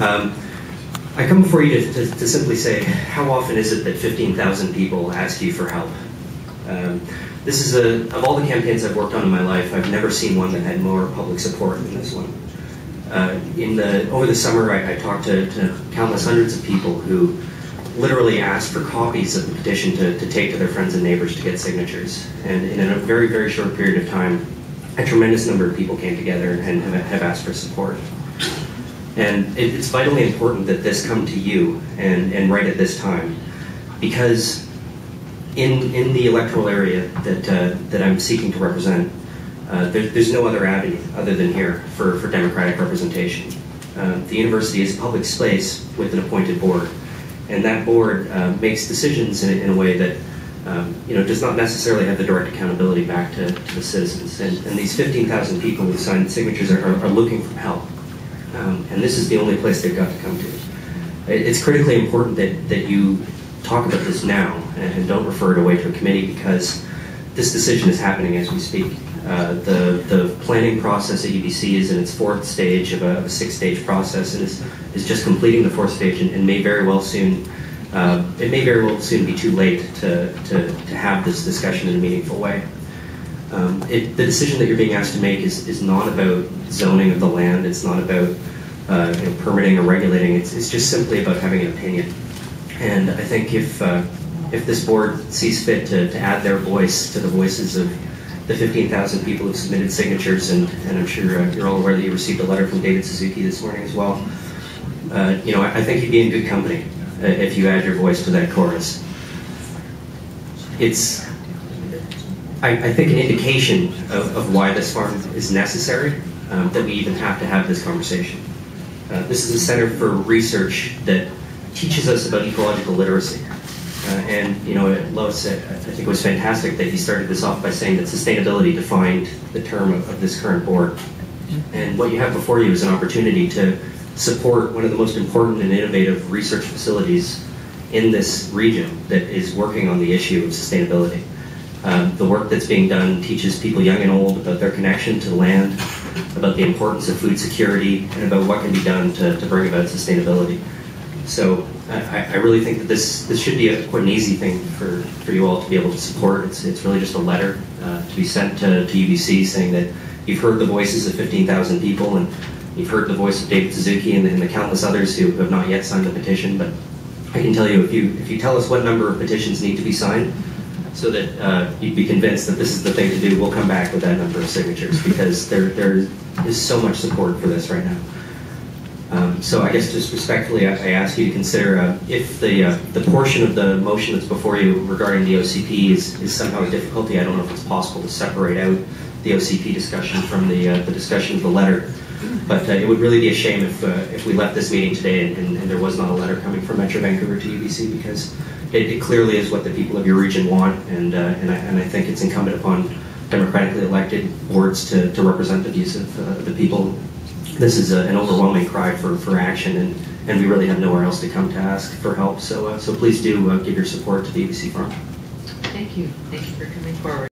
I come before you to simply say, how often is it that 15,000 people ask you for help? This is of all the campaigns I've worked on in my life, I've never seen one that had more public support than this one. Over the summer, I talked to countless hundreds of people who literally asked for copies of the petition to take to their friends and neighbors to get signatures. And in a very, very short period of time, a tremendous number of people came together and have asked for support. And it's vitally important that this come to you and right at this time, because in the electoral area that I'm seeking to represent, there's no other avenue other than here for democratic representation. The university is a public space with an appointed board, and that board makes decisions in a way that does not necessarily have the direct accountability back to the citizens. And these 15,000 people who signed signatures are looking for help. And this is the only place they've got to come to. It's critically important that you talk about this now and don't refer it away to a committee, because this decision is happening as we speak. The planning process at UBC is in its fourth stage of a six-stage process, and is just completing the fourth stage, and may very well soon be too late to have this discussion in a meaningful way. The decision that you're being asked to make is not about zoning of the land. It's not about permitting or regulating. It's just simply about having an opinion. And I think if this board sees fit to add their voice to the voices of the 15,000 people who've submitted signatures, and I'm sure you're all aware that you received a letter from David Suzuki this morning as well, I think you'd be in good company if you add your voice to that chorus. It's, I think, an indication of why this farm is necessary, that we even have to have this conversation. This is a center for research that teaches us about ecological literacy. Lois, I think it was fantastic that you started this off by saying that sustainability defined the term of this current board. And what you have before you is an opportunity to support one of the most important and innovative research facilities in this region that is working on the issue of sustainability. The work that's being done teaches people young and old about their connection to the land, about the importance of food security, and about what can be done to bring about sustainability. So I really think that this should be quite an easy thing for you all to be able to support. It's really just a letter to be sent to UBC saying that you've heard the voices of 15,000 people, and you've heard the voice of David Suzuki and the countless others who have not yet signed the petition. But I can tell you, if you tell us what number of petitions need to be signed, so that you'd be convinced that this is the thing to do, we'll come back with that number of signatures, because there is so much support for this right now. So I guess just respectfully, I ask you to consider if the portion of the motion that's before you regarding the OCP is somehow a difficulty. I don't know if it's possible to separate out the OCP discussion from the discussion of the letter. But it would really be a shame if we left this meeting today and there was not a letter coming from Metro Vancouver to UBC, because it clearly is what the people of your region want, and I think it's incumbent upon democratically elected boards to represent the views of the people. This is an overwhelming cry for action, and we really have nowhere else to come to ask for help. So please do give your support to the UBC Farm. Thank you. Thank you for coming forward.